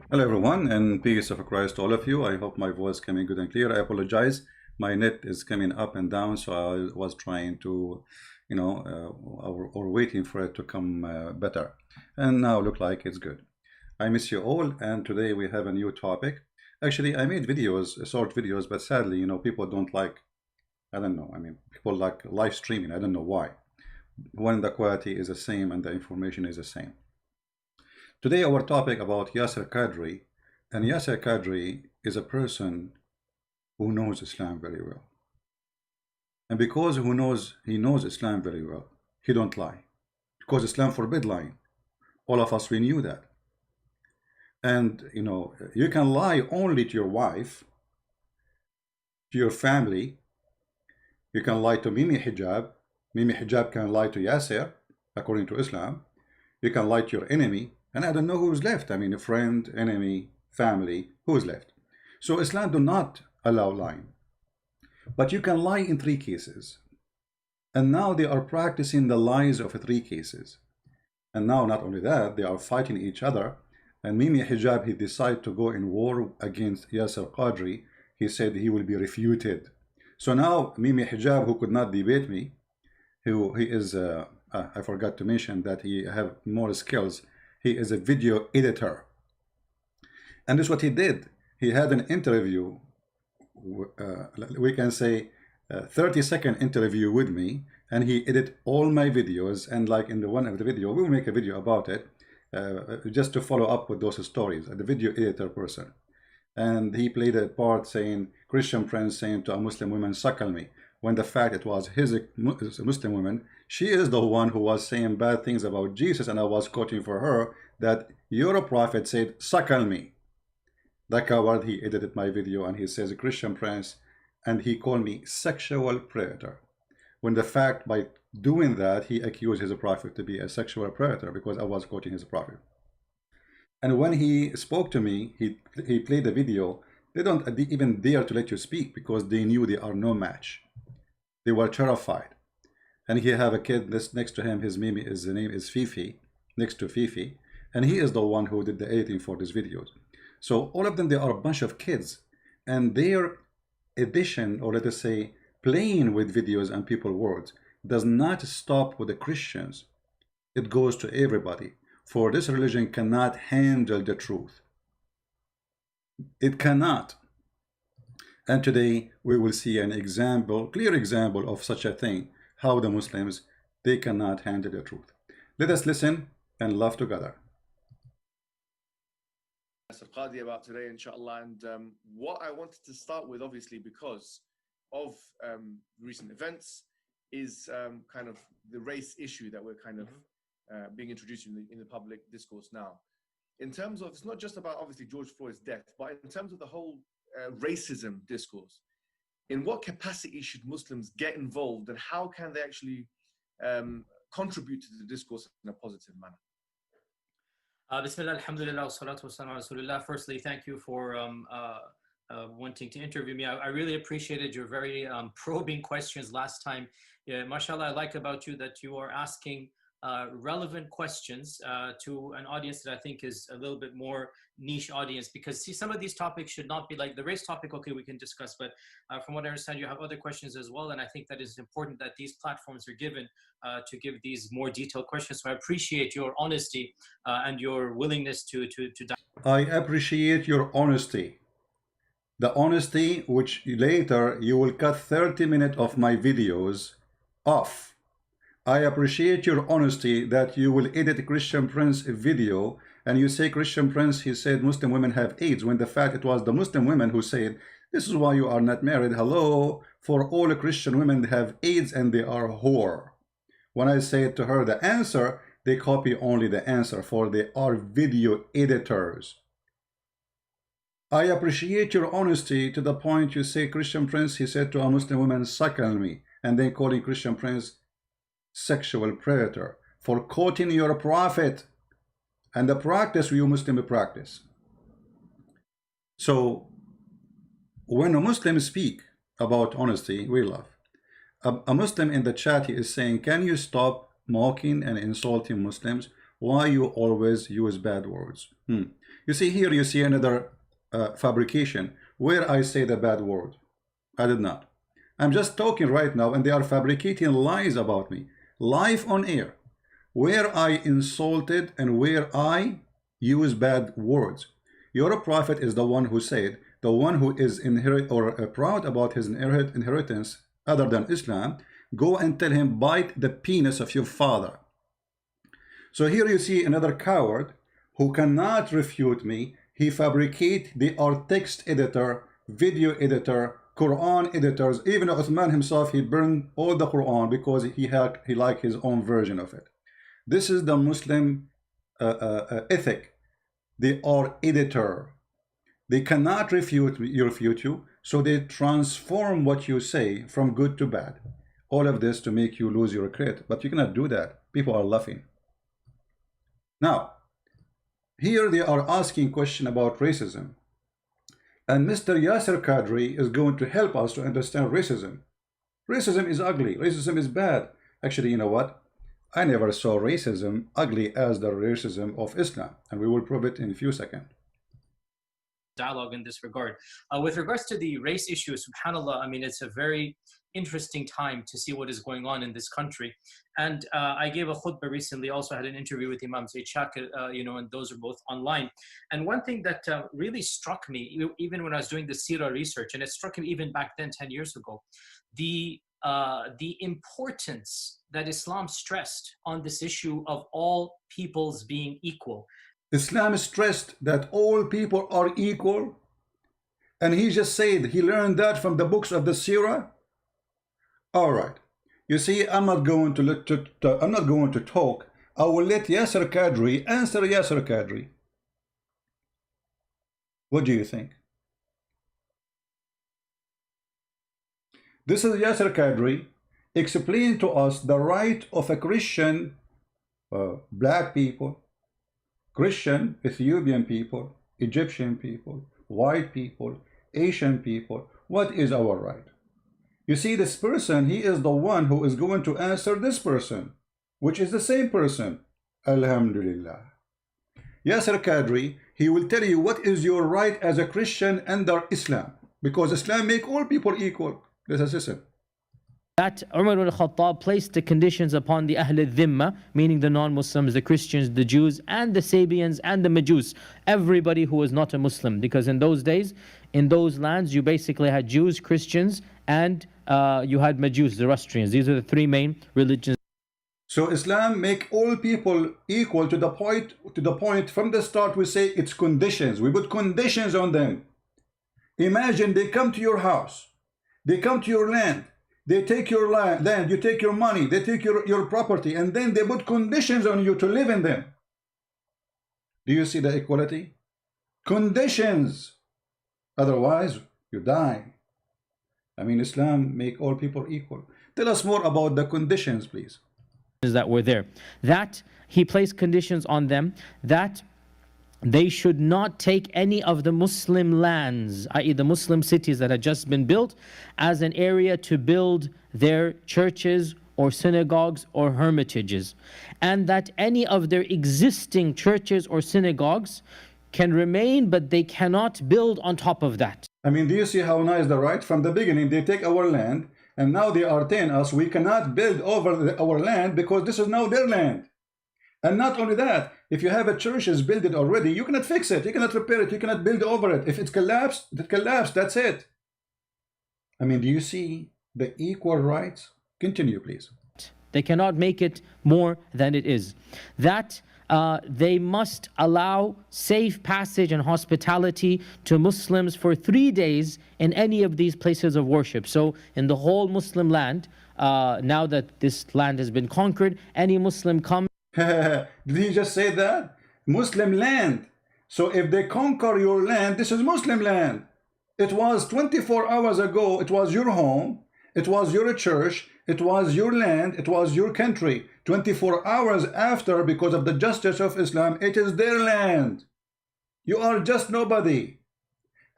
Hello everyone, and peace of Christ to all of you. I hope my voice coming good and clear. I apologize. My net is coming up and down, so I was trying to, or waiting for it to come better. And now look like it's good. I miss you all, and today we have a new topic. Actually, I made videos, short videos, but sadly, people don't like, I don't know, people like live streaming. I don't know why. When the quality is the same and the information is the same. Today our topic about Yasir Qadhi, and Yasir Qadhi is a person who knows Islam very well. And because he knows Islam very well, he don't lie. Because Islam forbid lying. All of us, we knew that. And you can lie only to your wife, to your family. You can lie to Mimi Hijab. Mimi Hijab can lie to Yasir, according to Islam. You can lie to your enemy. And I don't know who's left. A friend, enemy, family, who's left? So Islam do not allow lying. But you can lie in 3 cases. And now they are practicing the lies of 3 cases. And now not only that, they are fighting each other. And Mimi Hijab, he decided to go in war against Yasir Qadhi. He said he will be refuted. So now Mimi Hijab, who could not debate me, he is, I forgot to mention that he have more skills. He is a video editor. And this is what he did. He had an interview, we can say 30-second interview with me, and he edited all my videos. And like in the one of the video, we will make a video about it, just to follow up with those stories, the video editor person. And he played a part saying, Christian prince saying to a Muslim woman, suckle me, when the fact it was his Muslim woman. She is the one who was saying bad things about Jesus, and I was quoting for her that your prophet said, suckle me. The coward, he edited my video and he says, Christian prince, and he called me sexual predator. When the fact, by doing that, he accused his prophet to be a sexual predator because I was quoting his prophet. And when he spoke to me, he played the video. They don't even dare to let you speak because they knew they are no match. They were terrified. And he have a kid next to him. His name is Fifi, next to Fifi, and he is the one who did the editing for these videos. So all of them, they are a bunch of kids, and their edition, or let us say playing with videos and people words, does not stop with the Christians. It goes to everybody. For this religion cannot handle the truth. It cannot. And today we will see an example, clear example of such a thing, how the Muslims, they cannot handle the truth. Let us listen and laugh together. Yasir Qadhi about today, inshallah. And what I wanted to start with, obviously, because of recent events, is kind of the race issue that we're kind of being introduced in the public discourse now. In terms of, it's not just about obviously George Floyd's death, but in terms of the whole racism discourse. In what capacity should Muslims get involved, and how can they actually contribute to the discourse in a positive manner? Bismillah, alhamdulillah, salatu wassalam ala rasulillah. Firstly, thank you for wanting to interview me. I really appreciated your very probing questions last time. Yeah, mashallah, I like about you that you are asking relevant questions to an audience that I think is a little bit more niche audience, because see, some of these topics should not be like the race topic. Okay, we can discuss, but from what I understand, you have other questions as well, and I think that it's important that these platforms are given to give these more detailed questions. So I appreciate your honesty and your willingness to I appreciate your honesty. The honesty which later you will cut 30 minutes of my videos off. I appreciate your honesty that you will edit Christian Prince video and you say Christian Prince, he said Muslim women have AIDS, when the fact it was the Muslim women who said, this is why you are not married. Hello, for all Christian women have AIDS and they are whore. When I said to her the answer, they copy only the answer, for they are video editors. I appreciate your honesty to the point you say Christian Prince, he said to a Muslim woman, suckle me, and then calling Christian Prince sexual predator for quoting your prophet and the practice you Muslim practice. So when a Muslim speak about honesty, we laugh. A Muslim in the chat, he is saying, can you stop mocking and insulting Muslims? Why you always use bad words? You see here, you see another fabrication where I say the bad word. I did not. I'm just talking right now, and they are fabricating lies about me. Live on air, where I insulted and where I use bad words. Your prophet is the one who said, the one who is proud about his inheritance other than Islam, go and tell him, bite the penis of your father. So here you see another coward who cannot refute me. He fabricate. They are text editor, video editor, Quran editors. Even Uthman himself, he burned all the Quran because he liked his own version of it. This is the Muslim ethic. They are editor. They cannot refute you, so they transform what you say from good to bad. All of this to make you lose your credit, but you cannot do that. People are laughing. Now, here they are asking question about racism. And Mr. Yasir Qadhi is going to help us to understand racism. Racism is ugly. Racism is bad. Actually, you know what? I never saw racism ugly as the racism of Islam. And we will prove it in a few seconds. Dialogue in this regard. With regards to the race issue, subhanAllah, I mean, it's a very interesting time to see what is going on in this country. And I gave a khutbah recently, also had an interview with Imam Zaid Shakir, and those are both online. And one thing that really struck me, even when I was doing the Sirah research, and it struck me even back then, 10 years ago, the importance that Islam stressed on this issue of all peoples being equal. Islam stressed that all people are equal, and he just said he learned that from the books of the Sirah. All right, you see, I'm not going to talk. I will let Yasir Qadhi answer. Yasir Qadhi, what do you think? This is Yasir Qadhi explain to us the right of a Christian, black people, Christian, Ethiopian people, Egyptian people, white people, Asian people. What is our right? You see, this person, he is the one who is going to answer this person, which is the same person. Alhamdulillah. Yasir Qadhi, he will tell you what is your right as a Christian under Islam, because Islam make all people equal. Let us listen. That Umar ibn Khattab placed the conditions upon the Ahl al-Dhimma, meaning the non-Muslims, the Christians, the Jews, and the Sabians, and the Majus, everybody who was not a Muslim. Because in those days, in those lands, you basically had Jews, Christians, and you had Majus, Zoroastrians. These are the three main religions. So Islam make all people equal to the point from the start we say it's conditions. We put conditions on them. Imagine they come to your house, they come to your land, they take your land, you take your money, they take your property, and then they put conditions on you to live in them. Do you see the equality? Conditions. Otherwise, you die. I mean, Islam make all people equal. Tell us more about the conditions, please. That were there. That he placed conditions on them that they should not take any of the Muslim lands, i.e. the Muslim cities that had just been built, as an area to build their churches or synagogues or hermitages. And that any of their existing churches or synagogues can remain, but they cannot build on top of that. I mean, do you see how nice the right? From the beginning, they take our land, and now they are telling us we cannot build over our land because this is now their land. And not only that, if you have a church is built it already, you cannot fix it, you cannot repair it, you cannot build over it. If it's collapsed, it collapsed, that's it. I mean, do you see the equal rights? Continue, please. They cannot make it more than it is. That they must allow safe passage and hospitality to Muslims for 3 days in any of these places of worship. So in the whole Muslim land, now that this land has been conquered, any Muslim comes. Did he just say that? Muslim land. So if they conquer your land, this is Muslim land. It was 24 hours ago, it was your home, it was your church, it was your land, it was your country. 24 hours after, because of the justice of Islam, it is their land. You are just nobody.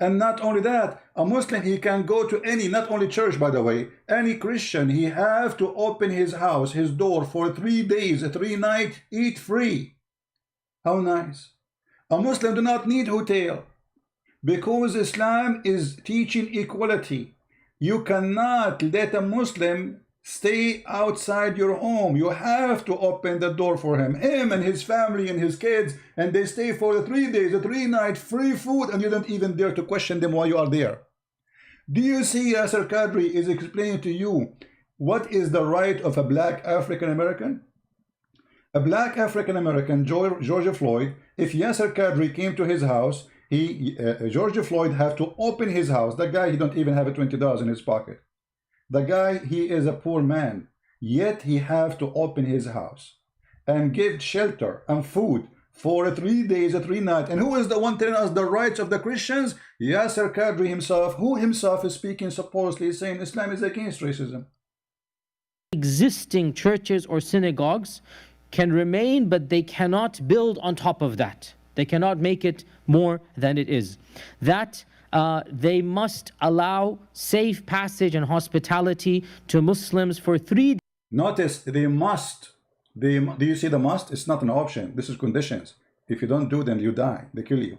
And not only that, a Muslim, he can go to any, not only church, by the way, any Christian, he have to open his house, his door for 3 days, 3 nights, eat free. How nice. A Muslim do not need hotel because Islam is teaching equality. You cannot let a Muslim stay outside your home. You have to open the door for him and his family and his kids, and they stay for the 3 days, the 3 nights, free food, and you don't even dare to question them while you are there. Do you see Yasir Qadhi is explaining to you what is the right of a black African American? A black African American, George Floyd, if Yasir Qadhi came to his house, George Floyd have to open his house. The guy, he don't even have $20 in his pocket. The guy, he is a poor man, yet he have to open his house and give shelter and food for 3 days, 3 nights. And who is the one telling us the rights of the Christians? Yasir Qadhi himself, who himself is speaking supposedly saying Islam is against racism. Existing churches or synagogues can remain, but they cannot build on top of that. They cannot make it more than it is. That they must allow safe passage and hospitality to Muslims for 3 days. Notice, they must. Do you see the must? It's not an option. This is conditions. If you don't do them, you die. They kill you.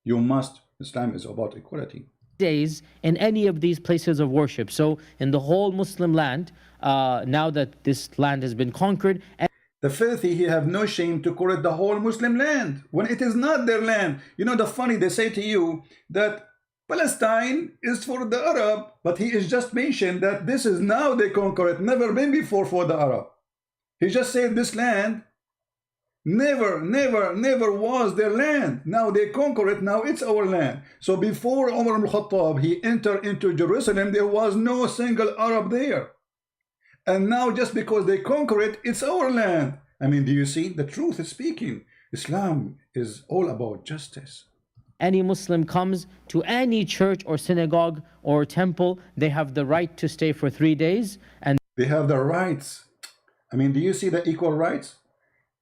You must. Islam is about equality. Days in any of these places of worship. So in the whole Muslim land, now that this land has been conquered, the filthy, he have no shame to call it the whole Muslim land when it is not their land. You know, the funny, they say to you that Palestine is for the Arab, but he is just mentioned that this is now they conquer it, never been before for the Arab. He just said this land never was their land. Now they conquer it, now it's our land. So before Umar ibn Khattab, he entered into Jerusalem, there was no single Arab there. And now just because they conquer it, it's our land. I mean, do you see? The truth is speaking. Islam is all about justice. Any Muslim comes to any church or synagogue or temple, they have the right to stay for 3 days. And they have the rights. I mean, do you see the equal rights?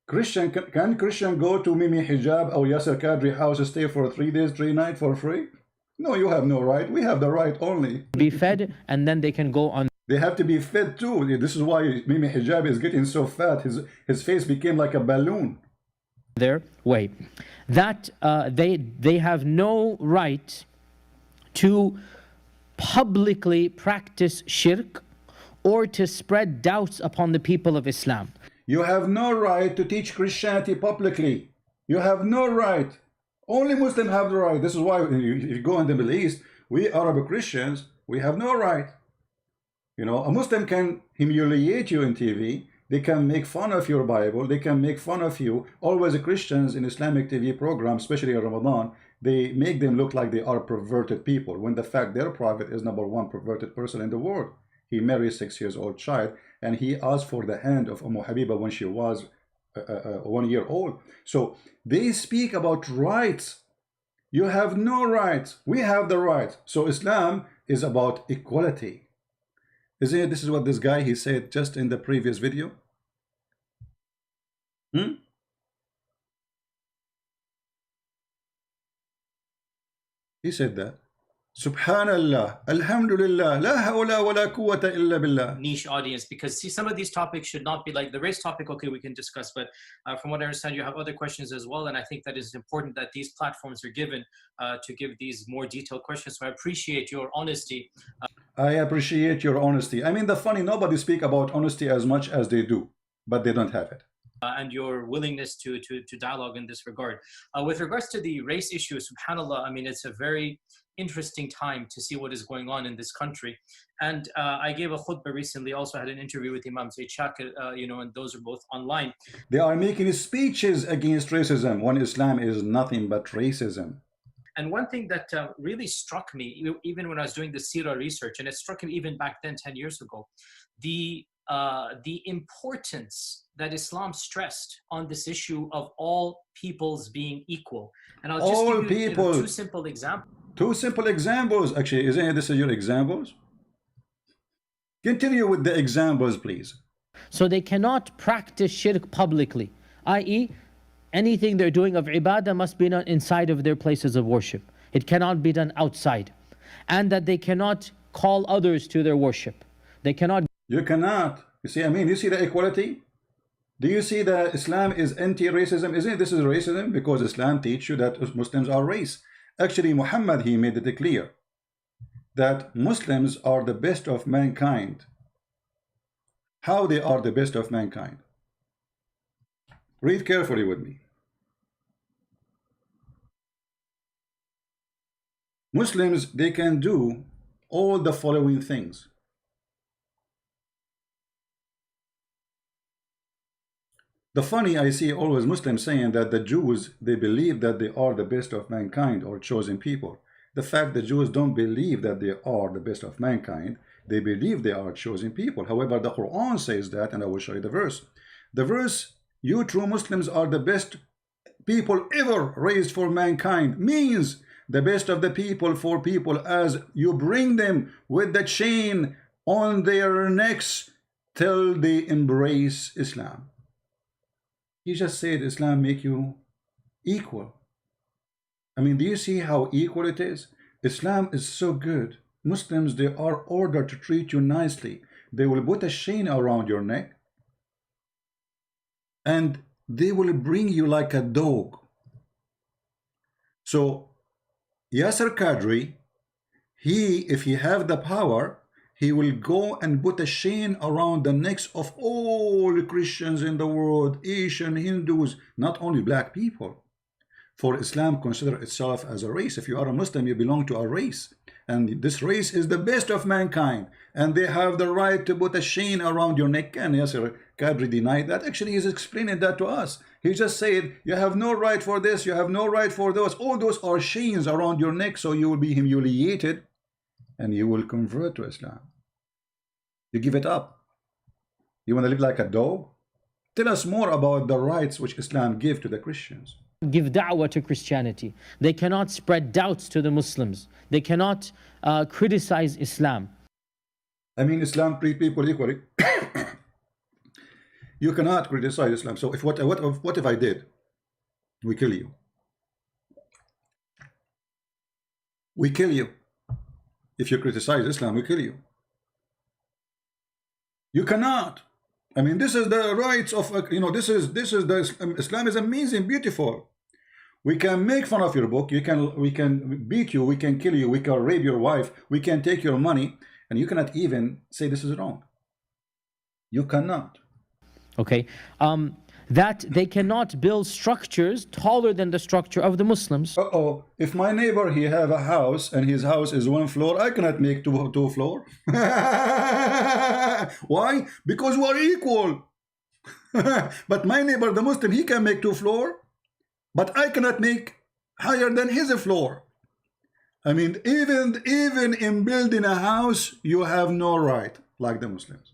Can Christian go to Mohammed Hijab or Yasir Qadhi house to stay for 3 days, 3 nights for free? No, you have no right. We have the right only. Be fed, and then they can go on. They have to be fed too. This is why Mohammed Hijab is getting so fat. His face became like a balloon. Their way. That they have no right to publicly practice shirk or to spread doubts upon the people of Islam. You have no right to teach Christianity publicly. You have no right. Only Muslims have the right. This is why if you go in the Middle East, we Arab Christians, we have no right. You know, a Muslim can humiliate you in TV. They can make fun of your Bible. They can make fun of you. Always the Christians in Islamic TV programs, especially in Ramadan, they make them look like they are perverted people, when the fact their prophet is #1 perverted person in the world. He married a 6-year-old child, and he asked for the hand of Habiba when she was 1 year old. So they speak about rights. You have no rights. We have the right. So Islam is about equality. Isn't it? This is what this guy, he said just in the previous video. He said that. Subhanallah, Alhamdulillah, la hawla wa la quwwata illa billah. Niche audience, because see, some of these topics should not be like the race topic. Okay, we can discuss, but from what I understand, you have other questions as well, and I think that it's important that these platforms are given to give these more detailed questions. So I appreciate your honesty. I appreciate your honesty. I mean, the funny, nobody speak about honesty as much as they do, but they don't have it. And your willingness to dialogue in this regard. With regards to the race issue, subhanAllah, I mean, it's a very interesting time to see what is going on in this country. And I gave a khutbah recently, also had an interview with Imam Zaid Shakir, you know, and those are both online. They are making speeches against racism when Islam is nothing but racism. And one thing that really struck me, even when I was doing the Sira research, and it struck me even back then, 10 years ago, the importance that Islam stressed on this issue of all peoples being equal. And I'll just give you, you know, 2 simple examples. 2 simple examples. Actually, isn't it, this is your examples? Continue with the examples, please. So they cannot practice shirk publicly, i.e., anything they're doing of ibadah must be done inside of their places of worship. It cannot be done outside. And that they cannot call others to their worship. They cannot. You cannot. You see, I mean, you see the equality? Do you see that Islam is anti-racism? Isn't this is racism? Because Islam teaches you that Muslims are race. Actually, Muhammad, he made it clear that Muslims are the best of mankind. How they are the best of mankind? Read carefully with me. Muslims, they can do all the following things. The funny, I see always Muslims saying that the Jews, they believe that they are the best of mankind or chosen people. The fact that Jews don't believe that they are the best of mankind, they believe they are chosen people. However, the Quran says that, and I will show you the verse. The verse, you true Muslims are the best people ever raised for mankind, means the best of the people for people as you bring them with the chain on their necks till they embrace Islam. He just said Islam make you equal. I mean, do you see how equal it is? Islam is so good. Muslims, they are ordered to treat you nicely. They will put a chain around your neck and they will bring you like a dog. So Yasir Qadhi, if he have the power, he will go and put a chain around the necks of all Christians in the world, Asian, Hindus, not only black people. For Islam consider itself as a race. If you are a Muslim, you belong to a race. And this race is the best of mankind. And they have the right to put a chain around your neck. And Yasir Qadhi denied that. Actually, he's explaining that to us. He just said, you have no right for this, you have no right for those. All those are chains around your neck, so you will be humiliated and you will convert to Islam. You give it up. You want to live like a dog? Tell us more about the rights which Islam gave to the Christians. Give da'wah to Christianity. They cannot spread doubts to the Muslims. They cannot criticize Islam. I mean, Islam treat people equally. You cannot criticize Islam. So what if I did? We kill you. We kill you. If you criticize Islam, we kill you. You cannot. I mean, this is the rights of, this is the Islam is amazing, beautiful. We can make fun of your book. We can beat you. We can kill you. We can rape your wife. We can take your money, and you cannot even say this is wrong. You cannot. Okay, that they cannot build structures taller than the structure of the Muslims. If my neighbor, he have a house and his house is 1 floor, I cannot make two floor. Why? Because we are equal. But my neighbor, the Muslim, he can make 2 floor, but I cannot make higher than his floor. I mean, even in building a house, you have no right, like the Muslims.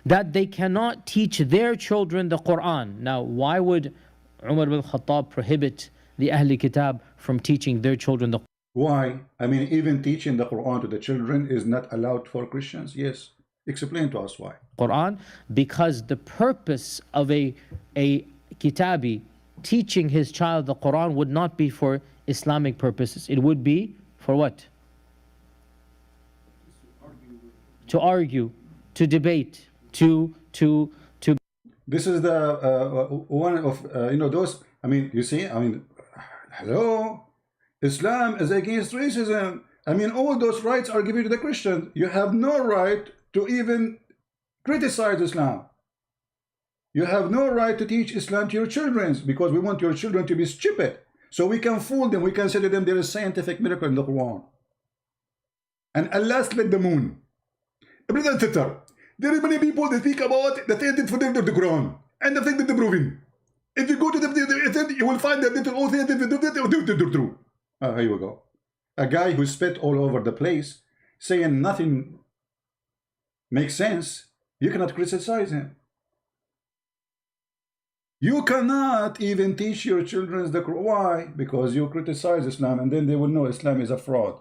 That they cannot teach their children the Quran. Now, why would Umar bin Khattab prohibit the Ahli Kitab from teaching their children the Quran? Why? I mean, even teaching the Quran to the children is not allowed for Christians? Yes. Explain to us why. Quran, because the purpose of a Kitabi teaching his child the Quran would not be for Islamic purposes. It would be for what? To argue, to debate, to This is the one of those. I mean, you see, I mean, hello, Islam is against racism. I mean, all those rights are given to the Christians. You have no right to even criticize Islam. You have no right to teach Islam to your children, because we want your children to be stupid. So we can fool them. We can say to them there is scientific miracle in the Quran. And Allah split the moon. Brother and sister, there are many people that speak about the authenticity of the Quran and the thing that they're proving. If you go to the you will find that the authenticity is true. Here we go. A guy who spit all over the place, saying nothing makes sense. You cannot criticize him. You cannot even teach your children the Quran. Why? Because you criticize Islam, and then they will know Islam is a fraud.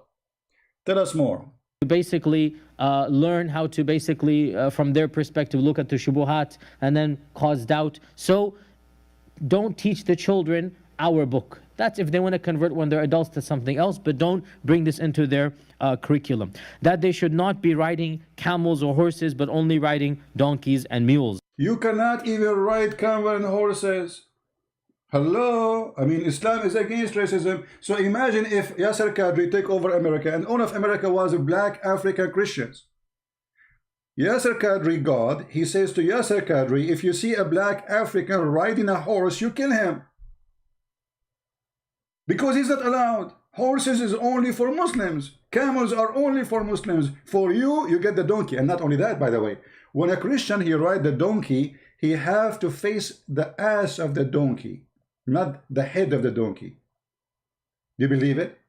Tell us more. Basically learn how to basically from their perspective look at the shubuhat and then cause doubt. So don't teach the children our book. That's if they want to convert when they're adults to something else, but don't bring this into their curriculum. That they should not be riding camels or horses, but only riding donkeys and mules. You cannot even ride camel and horses. Hello? I mean, Islam is against racism. So imagine if Yasir Qadhi take over America and all of America was black African Christians. Yasir Qadhi, God, he says to Yasir Qadhi, if you see a black African riding a horse, you kill him. Because he's not allowed. Horses is only for Muslims. Camels are only for Muslims. For you, you get the donkey. And not only that, by the way, when a Christian, he ride the donkey, he have to face the ass of the donkey, not the head of the donkey. You believe it?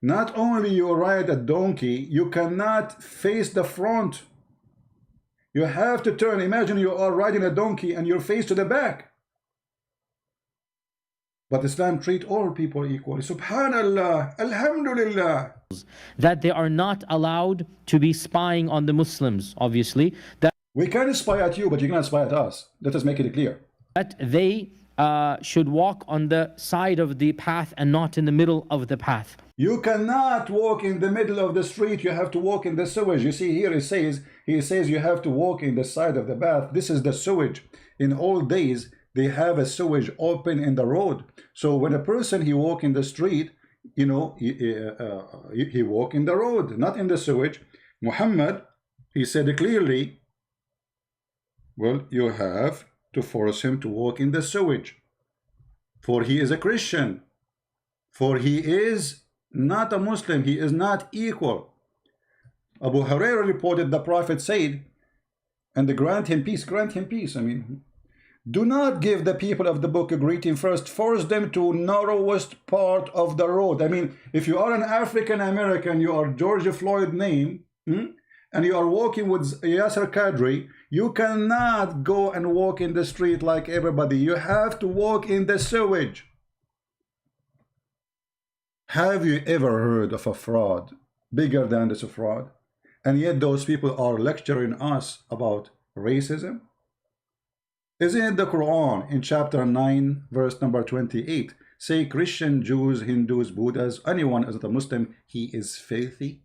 Not only you ride a donkey, you cannot face the front. You have to turn. Imagine you are riding a donkey and your face to the back. But Islam treat all people equally. Subhanallah, Alhamdulillah. That they are not allowed to be spying on the Muslims, obviously. That We can spy at you, but you cannot spy at us. Let us make it clear. That they should walk on the side of the path and not in the middle of the path. You cannot walk in the middle of the street. You have to walk in the sewage. You see here he says you have to walk in the side of the path. This is the sewage. In old days, they have a sewage open in the road. So when a person, he walk in the street, you know, he walk in the road, not in the sewage. Muhammad, he said clearly, well, you have to force him to walk in the sewage. For he is a Christian. For he is not a Muslim. He is not equal. Abu Hurairah reported the Prophet said, and grant him peace, grant him peace. I mean, do not give the people of the book a greeting first. Force them to narrowest part of the road. I mean, if you are an African American, you are George Floyd name, and you are walking with Yasir Qadhi, you cannot go and walk in the street like everybody. You have to walk in the sewage. Have you ever heard of a fraud bigger than this fraud? And yet those people are lecturing us about racism? Isn't it the Quran in chapter 9, verse number 28, say Christian, Jews, Hindus, Buddhas, anyone is not a Muslim, he is filthy?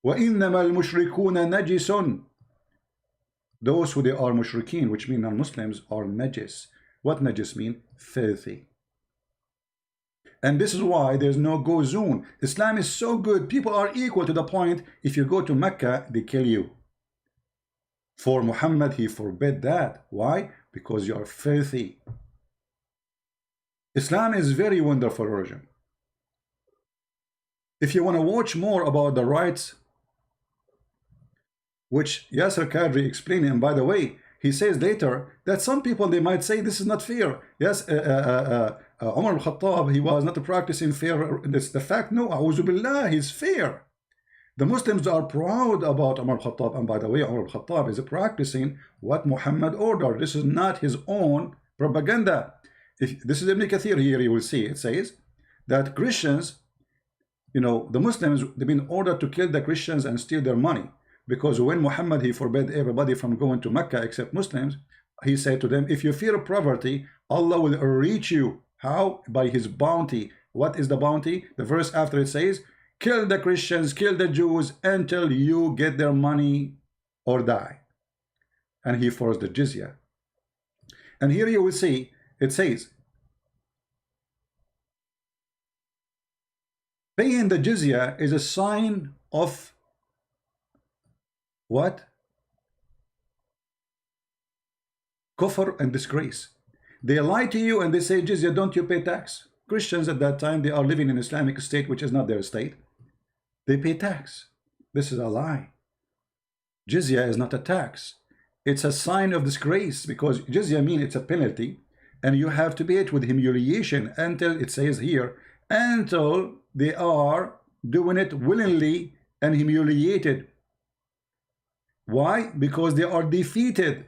وَإِنَّمَا الْمُشْرِكُونَ نَجِسٌ. Those who they are mushrikeen, which mean non-Muslims, are najis. What najis mean? Filthy. And this is why there's no go zone. Islam is so good. People are equal to the point, if you go to Mecca, they kill you. For Muhammad, he forbid that. Why? Because you are filthy. Islam is very wonderful religion. If you want to watch more about the rights, which Yasir Qadhi explained, and by the way, he says later that some people, they might say this is not fair. Yes, Umar al-Khattab, he was not practicing fair. That's the fact. No, A'udhu Billah, he's fair. The Muslims are proud about Umar al-Khattab, and by the way, Umar al-Khattab is practicing what Muhammad ordered. This is not his own propaganda. If this is Ibn Kathir here, you will see it says that Christians, you know, the Muslims, they've been ordered to kill the Christians and steal their money. Because when Muhammad, he forbade everybody from going to Mecca except Muslims, he said to them, if you fear poverty, Allah will reach you. How? By his bounty. What is the bounty? The verse after it says, kill the Christians, kill the Jews until you get their money or die. And he forced the jizya. And here you will see, it says, paying the jizya is a sign of what? Kufr and disgrace. They lie to you and they say, jizya, don't you pay tax? Christians at that time, they are living in an Islamic state, which is not their state. They pay tax. This is a lie. Jizya is not a tax. It's a sign of disgrace, because jizya means it's a penalty, and you have to pay it with humiliation until, it says here, until they are doing it willingly and humiliated. Why? Because they are defeated.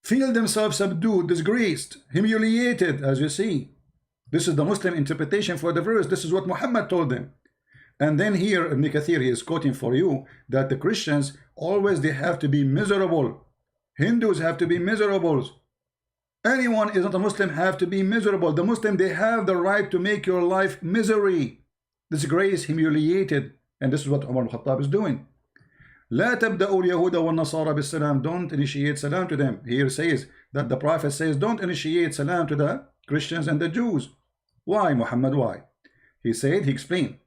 Feel themselves subdued, disgraced, humiliated, as you see. This is the Muslim interpretation for the verse. This is what Muhammad told them. And then here, Ibn Kathir, he is quoting for you that the Christians, always they have to be miserable. Hindus have to be miserable. Anyone is not a Muslim have to be miserable. The Muslim, they have the right to make your life misery, disgrace, humiliated. And this is what Umar al-Khattab is doing. لا تبدأوا اليهود والنصارى بالسلام. Don't initiate salam to them. Here says that the Prophet says don't initiate salam to the Christians and the Jews. Why, Muhammad? Why? He said, he explained,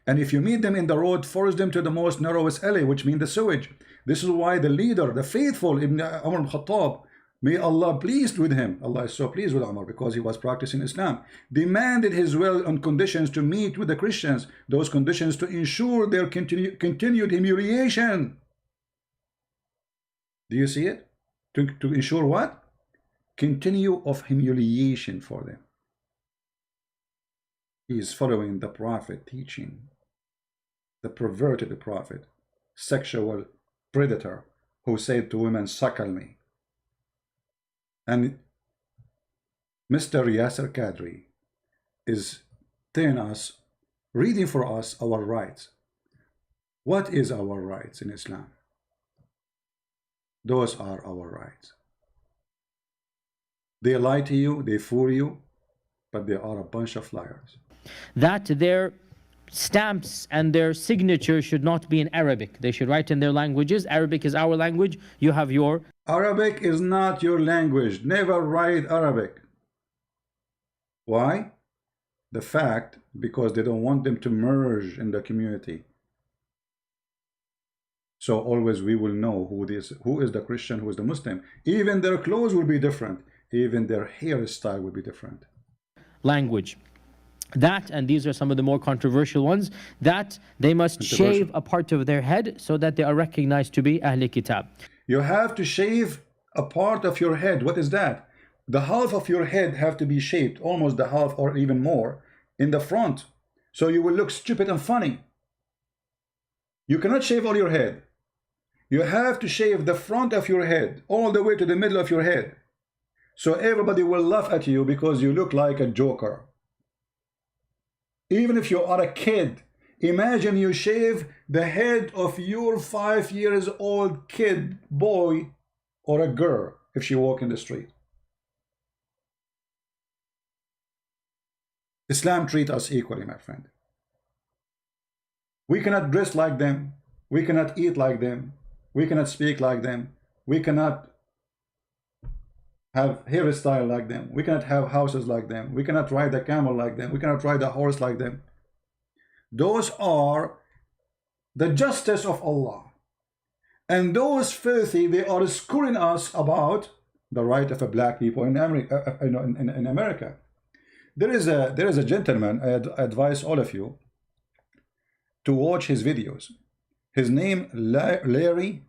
and if you meet them in the road, force them to the most narrowest alley, which means the sewage. This is why the leader, the faithful Ibn Umar al-Khattab, may Allah pleased with him, Allah is so pleased with Umar because he was practicing Islam, demanded his will on conditions to meet with the Christians, those conditions to ensure their continued humiliation. Do you see it? To ensure what? Continue of humiliation for them. He is following the Prophet teaching, the perverted Prophet, sexual predator who said to women, suckle me. And Mr. Yasir Qadhi is telling us, reading for us our rights. What is our rights in Islam? Those are our rights. They lie to you, they fool you, but they are a bunch of liars. That their stamps and their signature should not be in Arabic. They should write in their languages. Arabic is our language. You have your... Arabic is not your language. Never write Arabic. Why? The fact, because they don't want them to merge in the community. So always we will know who is the Christian, who is the Muslim. Even their clothes will be different. Even their hairstyle will be different. Language. That, and these are some of the more controversial ones, that they must shave a part of their head so that they are recognized to be Ahl Kitab. You have to shave a part of your head. What is that? The half of your head have to be shaved, almost the half or even more, in the front. So you will look stupid and funny. You cannot shave all your head. You have to shave the front of your head, all the way to the middle of your head. So everybody will laugh at you because you look like a joker. Even if you are a kid, imagine you shave the head of your 5 years old kid, boy or a girl, if she walk in the street. Islam treats us equally, my friend. We cannot dress like them. We cannot eat like them. We cannot speak like them. We cannot have hairstyle like them. We cannot have houses like them. We cannot ride a camel like them. We cannot ride a horse like them. Those are the justice of Allah. And those filthy, they are screwing us about the right of a black people in America. In America. There is a gentleman, I advise all of you to watch his videos. His name Larry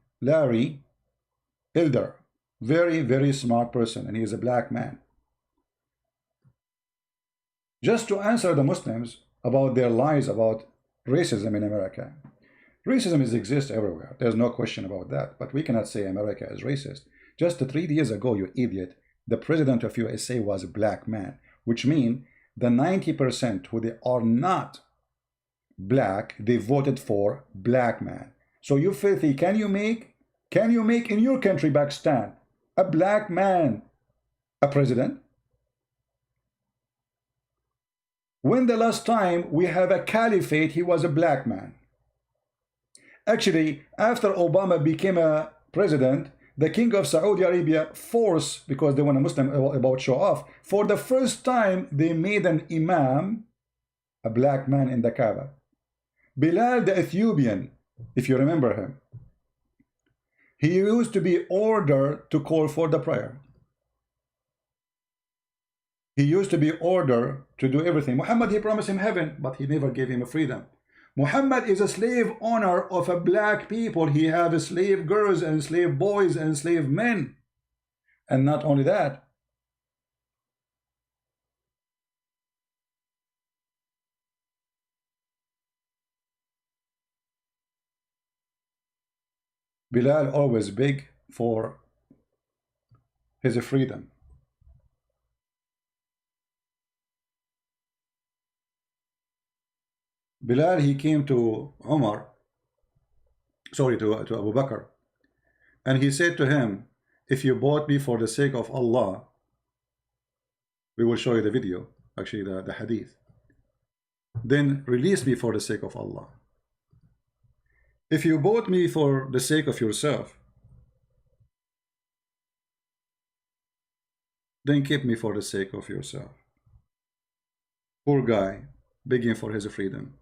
Elder. Very, very smart person, and he is a black man. Just to answer the Muslims about their lies about racism in America. Racism exists everywhere. There's no question about that. But we cannot say America is racist. Just 3 years ago, you idiot, the president of USA was a black man, which means the 90% who they are not black, they voted for black man. So you filthy, can you make in your country, Pakistan, a black man a president? When the last time we have a caliphate, he was a black man. Actually, after Obama became a president, the king of Saudi Arabia forced, because they want a Muslim about show off, for the first time they made an imam, a black man in the Kaaba. Bilal the Ethiopian, if you remember him, he used to be ordered to call for the prayer. He used to be ordered to do everything. Muhammad, he promised him heaven, but he never gave him a freedom. Muhammad is a slave owner of a black people. He have slave girls and slave boys and slave men. And not only that, Bilal always beg for his freedom. Bilal, he came to Umar, to Abu Bakr, and he said to him, if you bought me for the sake of Allah, we will show you the video, actually the hadith, then release me for the sake of Allah. If you bought me for the sake of yourself, then keep me for the sake of yourself. Poor guy, begging for his freedom.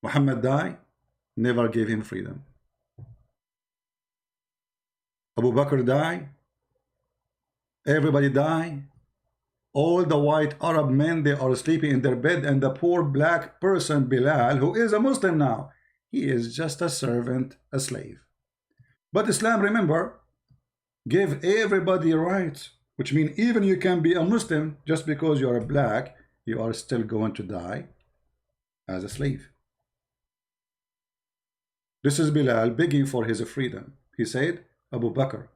Muhammad died, never gave him freedom. Abu Bakr died, everybody died. All the white Arab men, they are sleeping in their bed, and the poor black person, Bilal, who is a Muslim now, he is just a servant, a slave. But Islam, remember, gave everybody rights, which means even you can be a Muslim, just because you are black, you are still going to die as a slave. This is Bilal begging for his freedom. He said, Abu Bakr,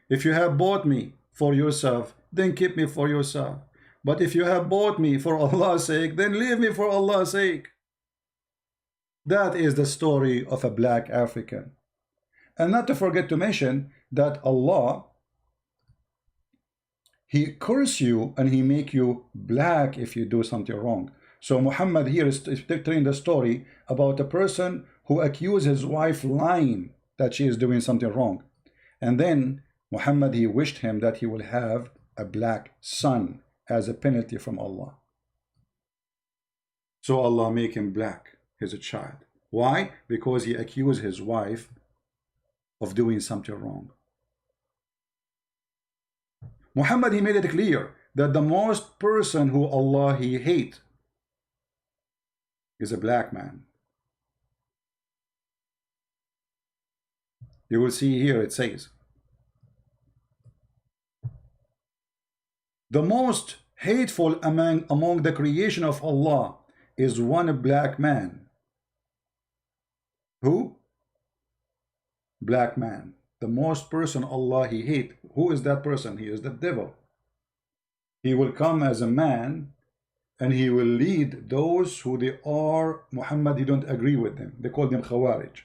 if you have bought me for yourself, then keep me for yourself. But if you have bought me for Allah's sake, then leave me for Allah's sake. That is the story of a black African. And not to forget to mention that Allah, He curse you and He make you black if you do something wrong. So Muhammad here is telling the story about a person who accused his wife lying that she is doing something wrong. And then Muhammad, he wished him that he will have a black son as a penalty from Allah. So Allah make him black, his child. Why? Because he accused his wife of doing something wrong. Muhammad, he made it clear that the most person who Allah he hate is a black man. You will see here it says, the most hateful among the creation of Allah is one black man. Who? Black man. The most person Allah he hate. Who is that person? He is the devil. He will come as a man and he will lead those who they are Muhammad, he don't agree with them. They call them Khawarij.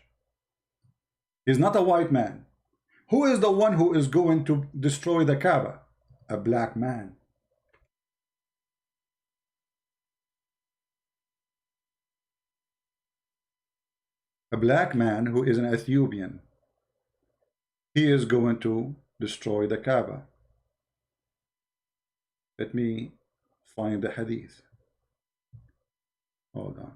He's not a white man. Who is the one who is going to destroy the Kaaba? A black man. A black man who is an Ethiopian. He is going to destroy the Kaaba. Let me find the hadith. Hold on.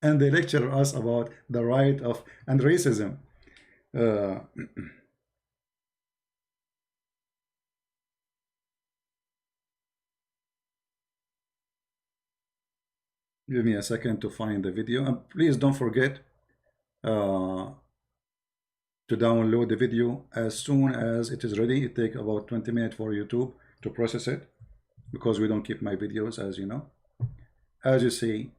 And they lecture us about the right of and racism. Give me a second to find the video, and please don't forget to download the video as soon as it is ready. It takes about 20 minutes for YouTube to process it, because we don't keep my videos, as you know. As you see,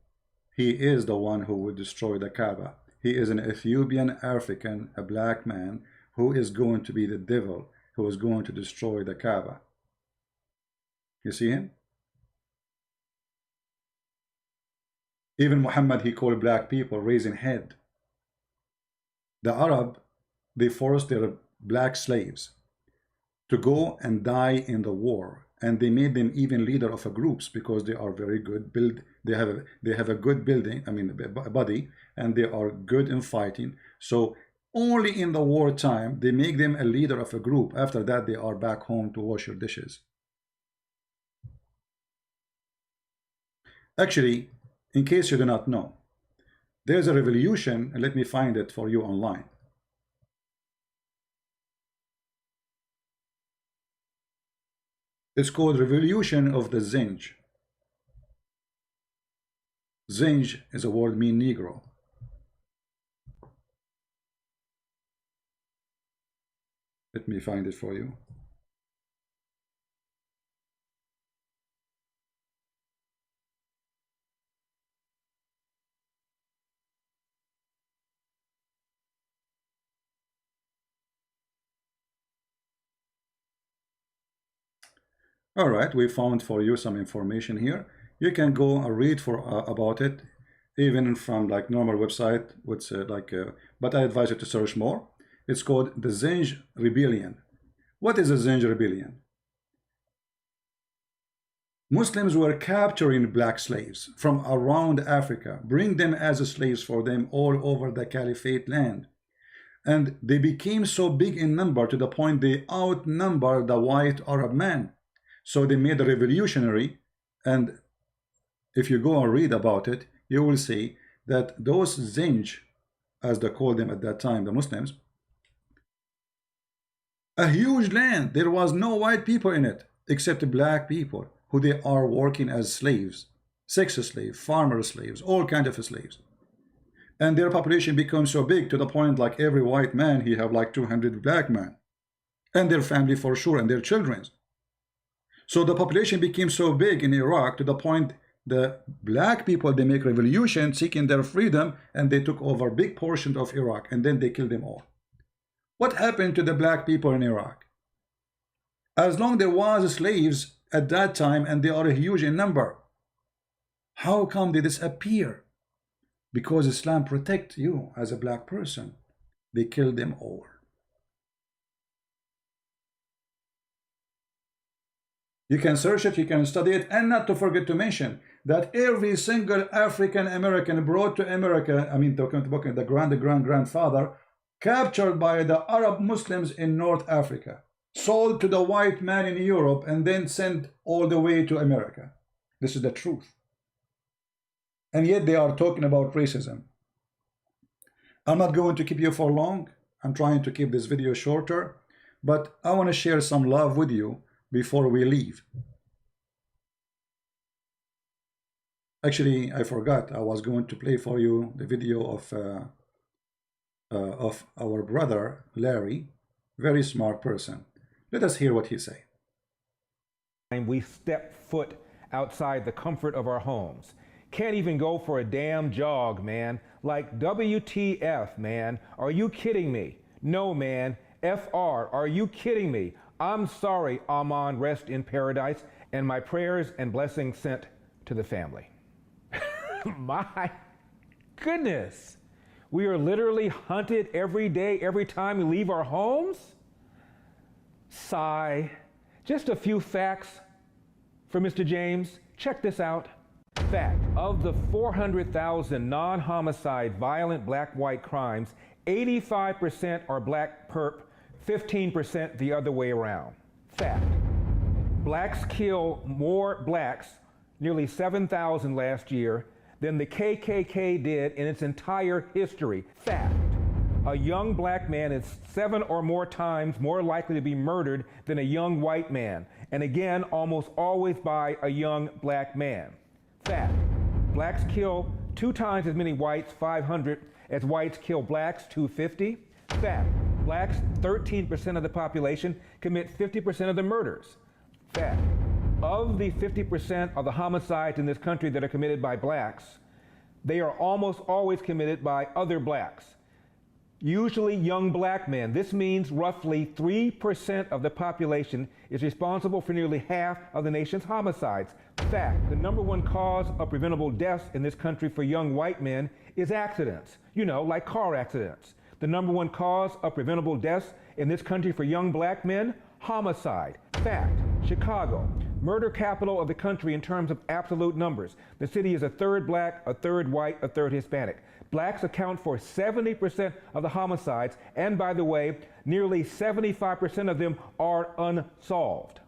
he is the one who will destroy the Kaaba. He is an Ethiopian African, a black man, who is going to be the devil, who is going to destroy the Kaaba. You see him? Even Muhammad, he called black people raising head. The Arab, they forced their black slaves to go and die in the war, and they made them even leader of a groups, because they are very good they have a good building, I mean body, and they are good in fighting. So only in the wartime they make them a leader of a group. After that they are back home to wash your dishes. Actually, in case you do not know, there's a revolution, and let me find it for you online. It's called Revolution of the Zinj. Zinj is a word mean Negro. Let me find it for you. All right, we found for you some information here. You can go and read for about it, even from like normal website, which but I advise you to search more. It's called the Zinj Rebellion. What is a Zinj Rebellion? Muslims were capturing black slaves from around Africa, bring them as slaves for them all over the Caliphate land. And they became so big in number to the point they outnumber the white Arab man. So they made a revolutionary, and if you go and read about it, you will see that those Zinj, as they called them at that time, the Muslims, a huge land, there was no white people in it except black people, who they are working as slaves, sex slaves, farmer slaves, all kinds of slaves. And their population becomes so big to the point like every white man, he have like 200 black men, and their family for sure, and their children. So the population became so big in Iraq to the point the black people, they make revolution seeking their freedom, and they took over big portion of Iraq, and then they killed them all. What happened to the black people in Iraq? As long there was slaves at that time, and they are huge in number, how come they disappear? Because Islam protects you as a black person. They killed them all. You can search it, you can study it, and not to forget to mention that every single African American brought to America, I mean talking about the grandfather, captured by the Arab Muslims in North Africa, sold to the white man in Europe, and then sent all the way to America. This is the truth. And yet they are talking about racism. I'm not going to keep you for long. I'm trying to keep this video shorter, but I want to share some love with you before we leave. Actually, I forgot. I was going to play for you the video of our brother Larry, very smart person. Let us hear what he say. We step foot outside the comfort of our homes. Can't even go for a damn jog, man. Like, WTF, man. Are you kidding me? No, man. FR, are you kidding me? I'm sorry, Aman, rest in paradise, and my prayers and blessings sent to the family. My goodness. We are literally hunted every day, every time we leave our homes? Sigh. Just a few facts for Mr. James. Check this out. Fact, of the 400,000 non-homicide violent black-white crimes, 85% are black perp, 15% the other way around. Fact, blacks kill more blacks, nearly 7,000 last year, than the KKK did in its entire history. Fact, a young black man is 7 or more times more likely to be murdered than a young white man, and again, almost always by a young black man. Fact, blacks kill 2 times as many whites, 500, as whites kill blacks, 250. Fact, blacks, 13% of the population, commit 50% of the murders. Fact, of the 50% of the homicides in this country that are committed by blacks, they are almost always committed by other blacks, usually young black men. This means roughly 3% of the population is responsible for nearly half of the nation's homicides. Fact, the #1 cause of preventable deaths in this country for young white men is accidents, you know, like car accidents. The #1 cause of preventable deaths in this country for young black men, homicide. Fact, Chicago, murder capital of the country in terms of absolute numbers. The city is a third black, a third white, a third Hispanic. Blacks account for 70% of the homicides, and by the way, nearly 75% of them are unsolved.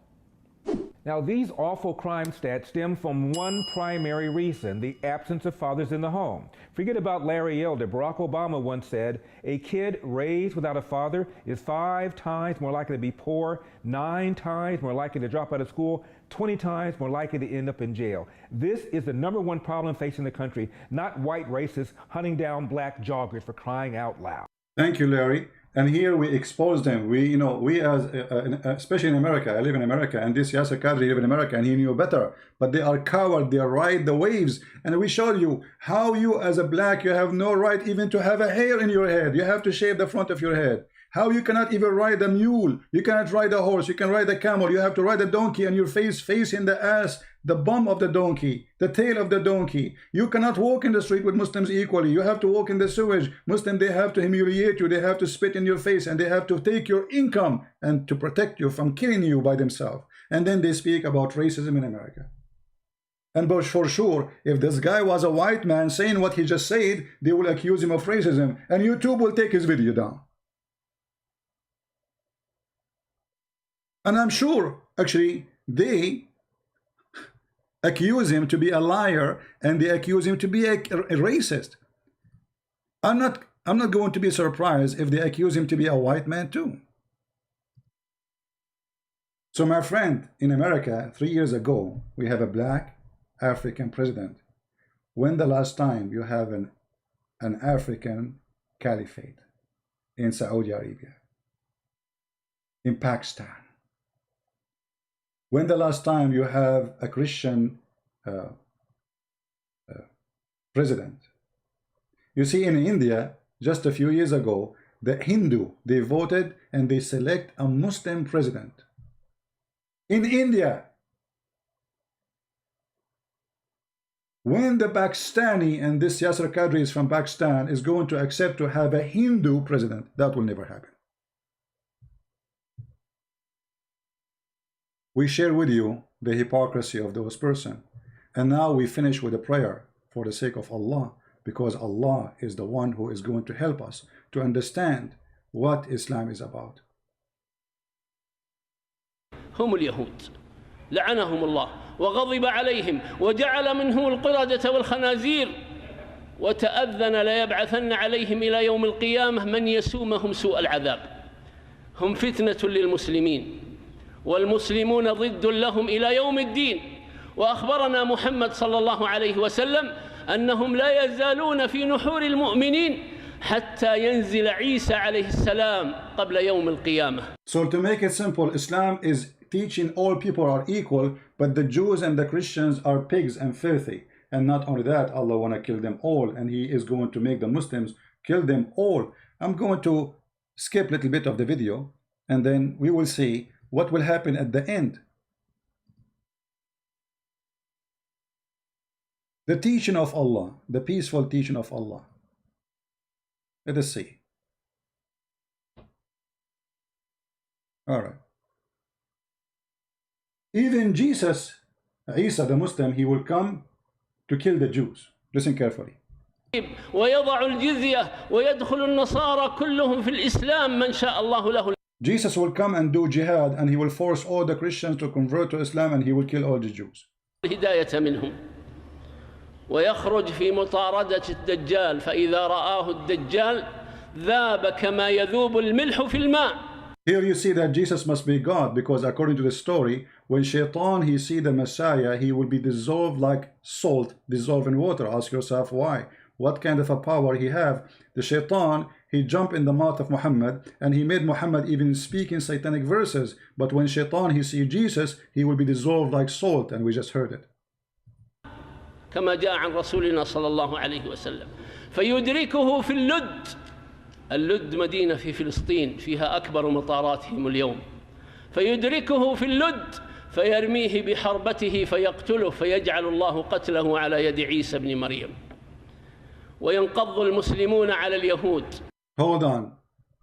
Now, these awful crime stats stem from one primary reason: the absence of fathers in the home. Forget about Larry Elder. Barack Obama once said, a kid raised without a father is 5 times more likely to be poor, 9 times more likely to drop out of school, 20 times more likely to end up in jail. This is the #1 problem facing the country, not white racists hunting down black joggers, for crying out loud. Thank you, Larry. And here we expose them. We as especially in America, I live in America, and this Yasir Qadhi live in America, and he knew better. But they are coward. They ride the waves. And we showed you how you, as a black, you have no right even to have a hair in your head. You have to shave the front of your head. How you cannot even ride a mule. You cannot ride a horse. You can ride a camel. You have to ride a donkey, and your face facing the ass, the bum of the donkey, the tail of the donkey. You cannot walk in the street with Muslims equally. You have to walk in the sewage. Muslims, they have to humiliate you. They have to spit in your face, and they have to take your income and to protect you from killing you by themselves. And then they speak about racism in America. And but for sure, if this guy was a white man saying what he just said, they will accuse him of racism, and YouTube will take his video down. And I'm sure, actually, they accuse him to be a liar, and they accuse him to be a racist. I'm not going to be surprised if they accuse him to be a white man too. So my friend, in America, 3 years ago, we have a black African president. When the last time you have an African caliphate in Saudi Arabia, in Pakistan? When the last time you have a Christian president? You see, in India, just a few years ago, the Hindu, they voted and they select a Muslim president. In India. When the Pakistani, and this Yasir Qadhi is from Pakistan, is going to accept to have a Hindu president, that will never happen. We share with you the hypocrisy of those persons. And now we finish with a prayer for the sake of Allah, because Allah is the one who is going to help us to understand what Islam is about. هم اليهود لعنهم الله وغضب عليهم وجعل منهم القردة والخنازير وتأذن ليبعثن عليهم إلى يوم القيامة من يسومهم سوء العذاب. هم فتنة للمسلمين والمسلمون ضد لهم إلى يوم الدين. وأخبرنا محمد صلى الله عليه وسلم أنهم لا يزالون في نحور المؤمنين حتى ينزل عيسى عليه السلام قبل يوم القيامة. So to make it simple, Islam is teaching all people are equal, but the Jews and the Christians are pigs and filthy. And not only that, Allah want to kill them all, and He is going to make the Muslims kill them all. I'm going to skip a little bit of the video, and then we will see what will happen at the end. The teaching of Allah, the peaceful teaching of Allah. Let us see. All right. Even Jesus, Isa the Muslim, he will come to kill the Jews. Listen carefully. ويضع الجزية ويدخل النصارى كلهم في الإسلام من شاء الله له. Jesus will come and do jihad, and he will force all the Christians to convert to Islam, and he will kill all the Jews. الهداية منهم ويخرج في مطاردة الدجال فإذا رآه الدجال ذاب كما يذوب الملح في الماء. Here you see that Jesus must be God, because according to the story, when Shaitan he see the Messiah, he will be dissolved like salt dissolved in water. Ask yourself why. What kind of a power he have? The Shaitan, he jumped in the mouth of Muhammad, and he made Muhammad even speak in satanic verses. But when Shaitan he see Jesus, he will be dissolved like salt, and we just heard it. كما جاء عن رسولنا صلى الله عليه وسلم فيدركه في اللد. اللد مدينة في فلسطين فيها أكبر مطاراتهم اليوم. فيدركه في اللد فيرميه بحربته فيقتله فيجعل الله قتله على يد عيسى بن مريم. وينقض المسلمون على اليهود. Hold on.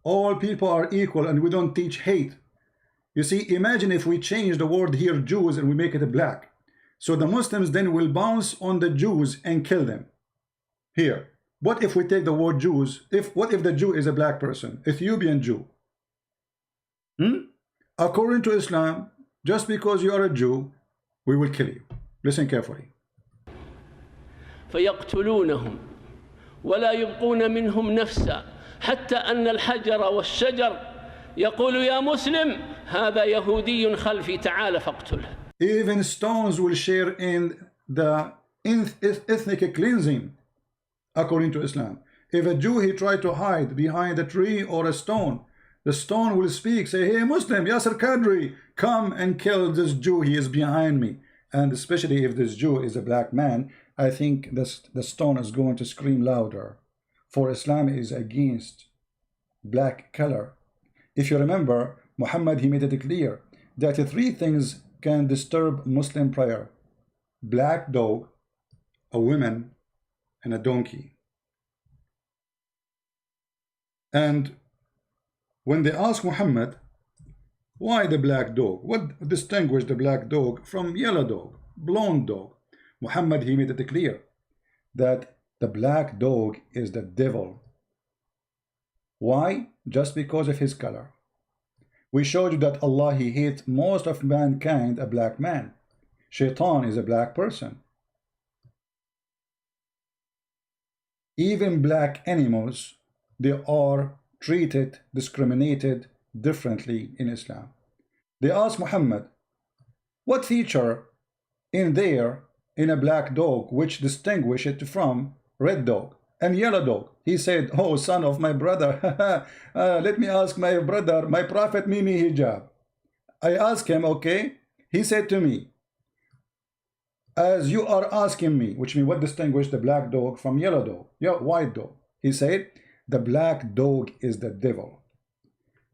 All people are equal, and we don't teach hate. You see, imagine if we change the word here Jews and we make it a black. So the Muslims then will bounce on the Jews and kill them. Here. What if we take the word Jews? What if the Jew is a black person? Ethiopian Jew. According to Islam, just because you are a Jew, we will kill you. Listen carefully. فيقتلونهم ولا يبقون منهم نفسا حتى أن الحجر والشجر يقول يا مسلم هذا يهودي خلفي تعال فاقتله. Even stones will share in the ethnic cleansing. According to Islam, if a Jew he tried to hide behind a tree or a stone, the stone will speak, say, hey Muslim, Yasir Qadhi, come and kill this Jew, he is behind me. And especially if this Jew is a black man, I think the stone is going to scream louder, for Islam is against black color. If you remember, Muhammad he made it clear that 3 things can disturb Muslim prayer: black dog, a woman, and a donkey. And when they ask Muhammad, why the black dog? What distinguished the black dog from yellow dog, blonde dog? Muhammad, he made it clear that the black dog is the devil. Why? Just because of his color. We showed you that Allah, he hates most of mankind a black man. Shaitan is a black person. Even black animals, they are treated, discriminated differently in Islam. They asked Muhammad, what feature in there in a black dog which distinguish it from red dog and yellow dog? He said, oh, son of my brother, let me ask my brother, my prophet Mimi Hijab. I asked him, okay. He said to me, as you are asking me, which means what distinguish the black dog from yellow dog, yeah, white dog. He said, the black dog is the devil.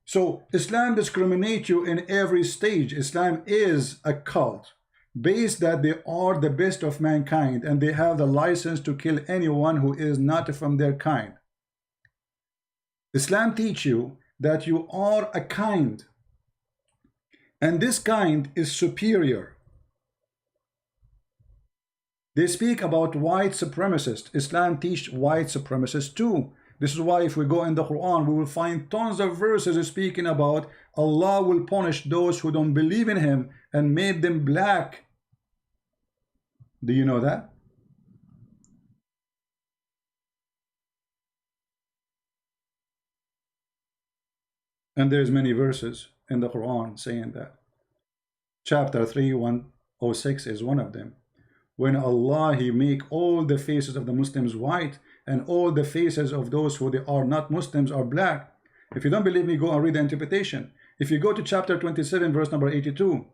So Islam discriminates you in every stage. Islam is a cult based that they are the best of mankind and they have the license to kill anyone who is not from their kind. Islam teaches you that you are a kind, and this kind is superior. They speak about white supremacists. Islam teaches white supremacists too. This is why if we go in the Quran, we will find tons of verses speaking about Allah will punish those who don't believe in him and made them black. Do you know that? And there's many verses in the Quran saying that. Chapter 3, 106 is one of them. When Allah, he make all the faces of the Muslims white and all the faces of those who they are not Muslims are black. If you don't believe me, go and read the interpretation. If you go to chapter 27, verse number 82,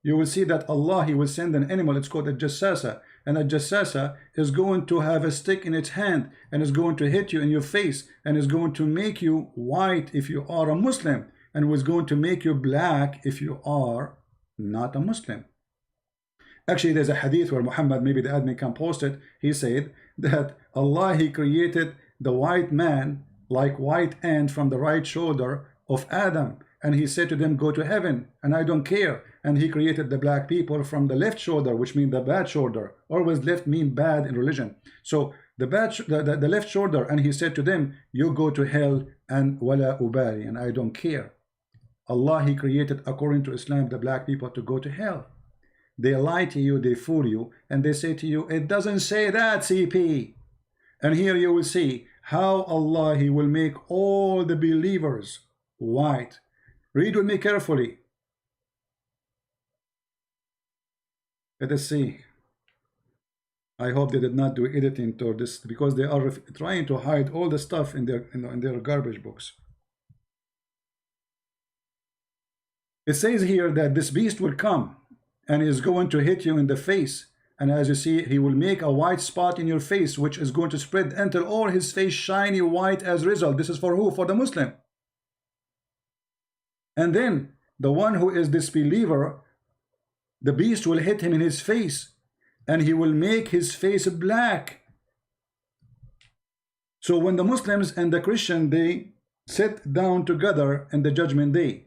you will see that Allah, he will send an animal, it's called a jassasa, and a jassasa is going to have a stick in its hand and is going to hit you in your face and is going to make you white if you are a Muslim and was going to make you black if you are not a Muslim. Actually, there's a hadith where Muhammad, maybe the admin can post it, he said that Allah, he created the white man like white ant from the right shoulder of Adam, and he said to them, go to heaven and I don't care. And he created the black people from the left shoulder, which means the bad shoulder. Always left mean bad in religion. So the left shoulder, and he said to them, you go to hell and wala ubari, and I don't care. Allah, he created according to Islam the black people to go to hell. They lie to you, they fool you, and they say to you, it doesn't say that, CP. And here you will see how Allah, he will make all the believers white. Read with me carefully. Let us see. I hope they did not do editing to this, because they are trying to hide all the stuff in their garbage books. It says here that this beast will come and is going to hit you in the face, and as you see, he will make a white spot in your face, which is going to spread until all his face shiny white as a result. This is for who? For the Muslim. And then the one who is disbeliever, the beast will hit him in his face and he will make his face black. So when the Muslims and the Christian, they sit down together in the judgment day,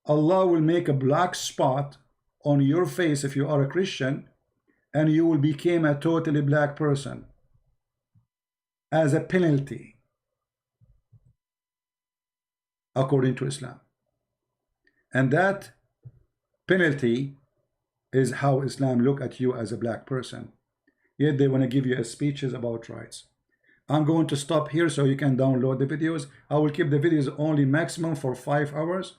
Allah will make a black spot on your face if you are a Christian, and you will become a totally black person as a penalty according to Islam. And that penalty is how Islam look at you as a black person. Yet they want to give you speeches about rights. I'm going to stop here so you can download the videos. I will keep the videos only maximum for 5 hours.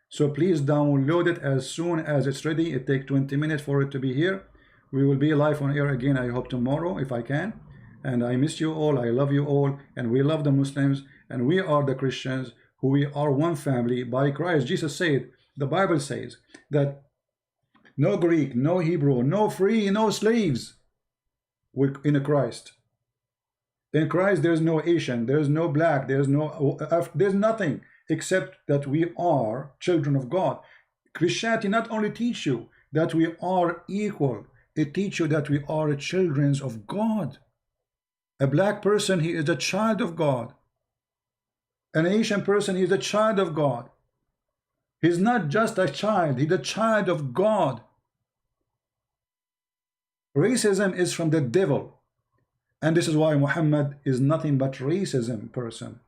So please download it as soon as it's ready. It takes 20 minutes for it to be here. We will be live on air again, I hope tomorrow if I can. And I miss you all. I love you all. And we love the Muslims. And we are the Christians, who we are one family by Christ. Jesus said, the Bible says that no Greek, no Hebrew, no free, no slaves in Christ. In Christ there's no Asian, there's no black, there's nothing except that we are children of God. Christianity not only teach you that we are equal, it teaches you that we are children of God. A black person, he is a child of God. An Asian person, he is a child of God. He's not just a child, he's a child of God. Racism is from the devil. And this is why Muhammad is nothing but racism person.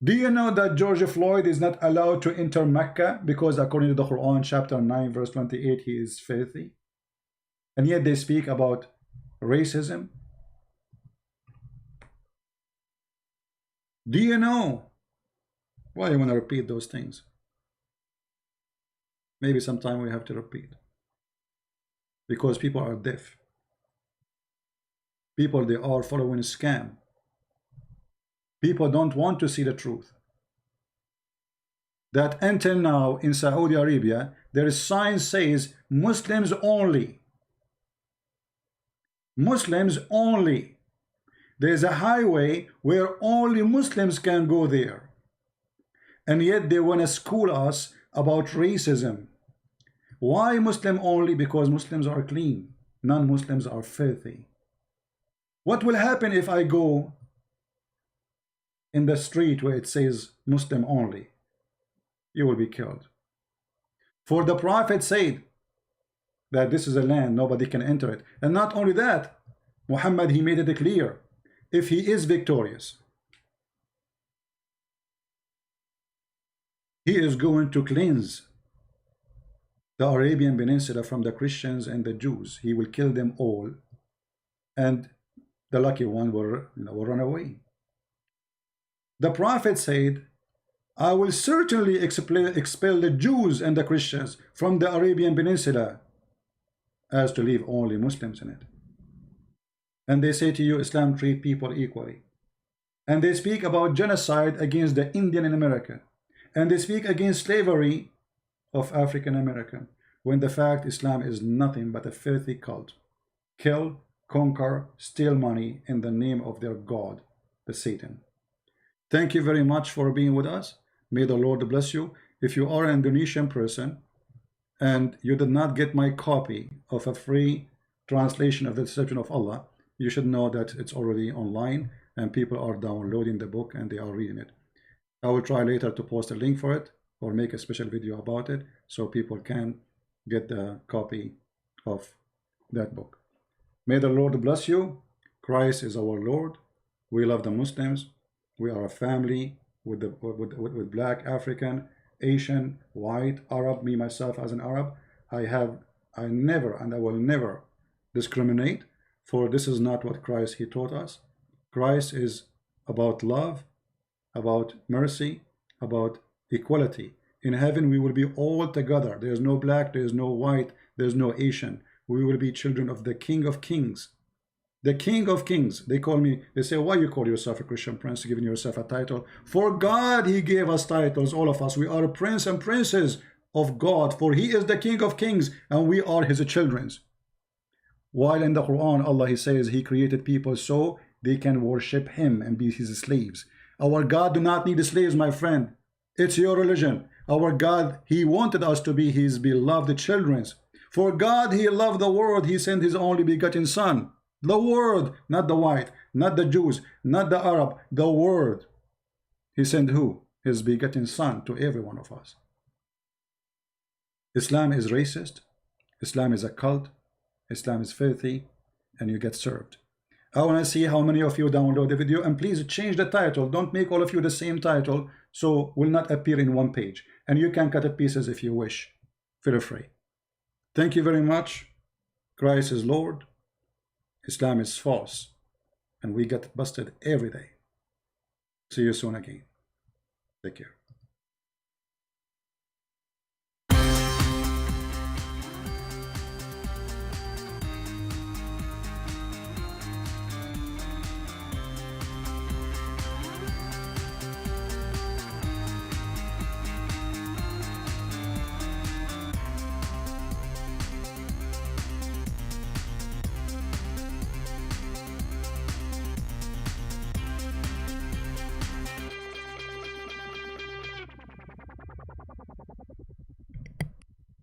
Do you know that George Floyd is not allowed to enter Mecca because according to the Quran chapter 9 verse 28 he is filthy? And yet they speak about racism. Do you know why you want to repeat those things? Maybe sometime we have to repeat. Because people are deaf. People, they are following a scam. People don't want to see the truth. That until now in Saudi Arabia, there is sign says Muslims only. Muslims only. There is a highway where only Muslims can go there. And yet they want to school us about racism. Why Muslim only? Because Muslims are clean. Non-Muslims are filthy. What will happen if I go in the street where it says Muslim only? You will be killed. For the Prophet said that this is a land, nobody can enter it. And not only that, Muhammad, he made it clear, if he is victorious, he is going to cleanse the Arabian Peninsula from the Christians and the Jews. He will kill them all, and the lucky one will run away. The Prophet said, I will certainly expel the Jews and the Christians from the Arabian Peninsula, as to leave only Muslims in it. And they say to you, Islam treat people equally. And they speak about genocide against the Indian in America. And they speak against slavery of African American, when the fact Islam is nothing but a filthy cult. Kill, conquer, steal money in the name of their God, the Satan. Thank you very much for being with us. May the Lord bless you. If you are an Indonesian person and you did not get my copy of a free translation of the Deception of Allah, you should know that it's already online and people are downloading the book and they are reading it. I will try later to post a link for it or make a special video about it so people can get the copy of that book. May the Lord bless you. Christ is our Lord. We love the Muslims. We are a family with black, African, Asian, white, Arab. Me myself as an Arab, I never and I will never discriminate, for this is not what Christ he taught us. Christ is about love, about mercy, about equality. In heaven we will be all together. There is no black, there is no white, there is no Asian. We will be children of the King of Kings. The King of Kings. They call me, they say, why you call yourself a Christian prince, giving yourself a title? For God he gave us titles, all of us. We are a prince and princess of God, for he is the King of Kings and we are his children. While in the Quran Allah he says he created people so they can worship him and be his slaves. Our God do not need slaves, my friend. It's your religion. Our God, he wanted us to be his beloved children. For God he loved the world, he sent his only begotten son. The world, not the white, not the Jews, not the Arab, the world. He sent who? His begotten son to every one of us. Islam is racist. Islam is a cult. Islam is filthy, and you get served. I want to see how many of you download the video, and please change the title. Don't make all of you the same title, so will not appear in one page. And you can cut it pieces if you wish. Feel free. Thank you very much. Christ is Lord. Islam is false, and we get busted every day. See you soon again. Take care.